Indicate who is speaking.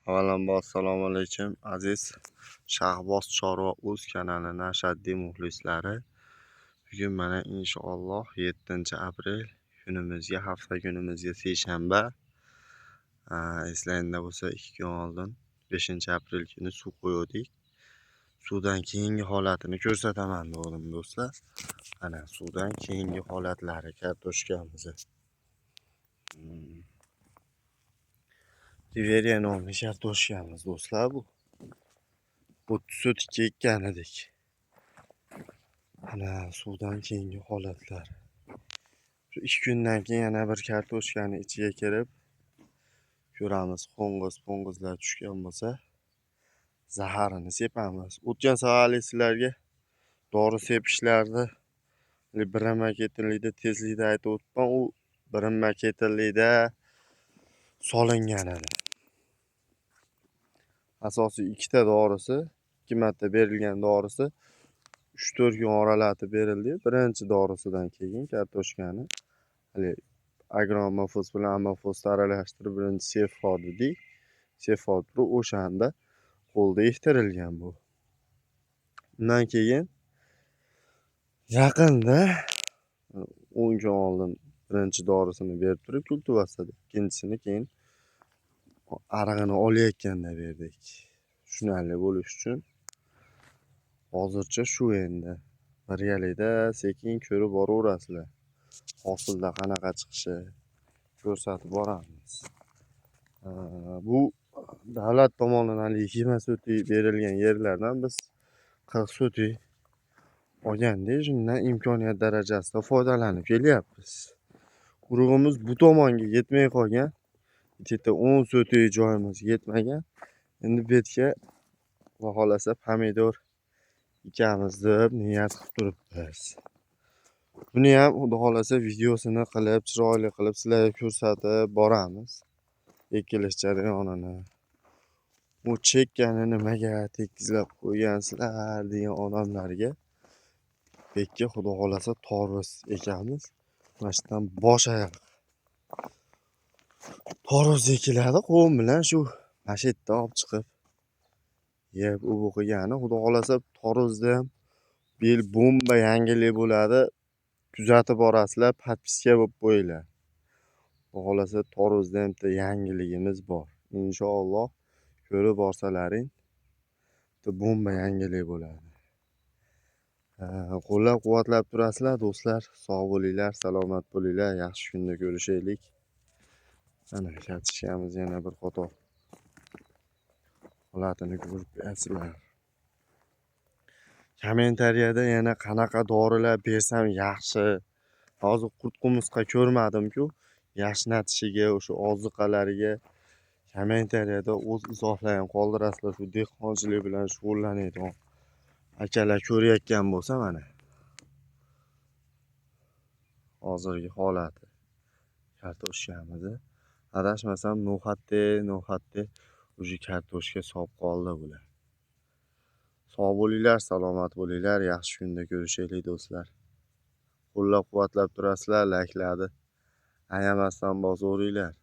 Speaker 1: Avvalambor assalomu alaykum aziz Shahboz Chorva o'z kanalining ashaddiy muxlislari. Bugun mana inshaalloh 7-aprel kunimizga, hafta kunimizga seshanba. Eslayingda bo'lsa 2 kun oldin 5-aprel kuni suv qo'ydik. Suvdan keyingi holatini ko'rsataman dedim do'stlar. Mana suvdan keyingi holatlari kartoshkamiz. Riveriya nomli kartoshkamiz do'stlar bu. 30 o'tga ekkan edik. Mana suvdan keyingi holatlar. Shu 2 kundan keyin yana bir kartoshkani ichiga kirib ko'ramiz. Qo'ng'izlar tushgan bo'lsa zaharini sepamiz. O'tgan safar sizlarga dori sepishlarni birinma ketinlikda tezlikda aytib o'tdim. U birinma ketinlikda solingan edi. Asosiy 2 ta dorisi, 2 marta berilgan dorisi 3-4 kun oralatib berildi. Birinchi dorisidan keyin kartoshkani agromofos bilan amofosni aralashtirib birinchi seffor dedik. Seffor turib o'shanda qo'lda ektirilgan bu. Undan keyin yaqinda 10 kun oldin birinchi dorisini berib turib kultivasida, ikkinchisini keyin arig'ini olayotganda berdik. Tushunarli bo'lish uchun. Hozircha shu endi. Birgalikda sekin ko'rib boraverasizlar. Hosilda qanaqa chiqishi ko'rsatib boramiz. Bu davlat tomonidan 20 so'tik berilgan yerlardan biz 40 so'tik olgandek, shundan imkoniyat darajasida foydalanib kelyapmiz. Urug'imiz bu tomonga yetmay qolgan. Bitta 10 so'tik joyimiz yetmagan. Endi bu yerga xohlasa pomidor ekamiz deb niyat qilib turibmiz. Buni ham xudo xohlasa videosini qilib, chiroyli qilib sizlarga ko'rsatib boramiz. Ekilish jarayonini. Bu chekkani nimaga tekizlab qo'ygansizlar degan odamlarga bekka xudo xohlasa toruz ekamiz. Mana shundan bosh oyoq toruz ekiladi. Qo'm bilan shu mashetda olib chiqib yeb u qilgani. Xudo xohlasa toruzda ham bel bomba yangilik bo'ladi. Kuzatib borasizlar, podpiska bo'lib qo'yinglar. Xudo xohlasa toruzda ham bitta yangiligimiz bor. Inshaalloh ko'rib borsalaring bomba yangilik bo'ladi. Qo'llab-quvvatlab turasizlar do'stlar. Sog' bo'linglar, salomat bo'linglar. Yaxshi kunda ko'rishaylik. Mana kartoshkamiz yana bir qator holatini ko'rib berasizlar. Kommentariyada yana qanaqa dorilar bersam yaxshi. Hozir qurt-qumursqa ko'rmadim-ku, yashnatishiga, o'sha oziqalariga kommentariyada o'z izohlarini qoldirasizlar. Shu dehqonchilik bilan shug'ullanadigan akalar ko'rayotgan bo'lsa mana hozirgi holati kartoshkamizni. Adashmasam no'xatda o'sha kartoshka solib qoldi bular. Sog' bo'linglar, salomat bo'linglar. Yaxshi kunda ko'rishaylik do'stlar. Qo'llab-quvvatlab turasizlar, layklarni ayamasdan bosaveringlar.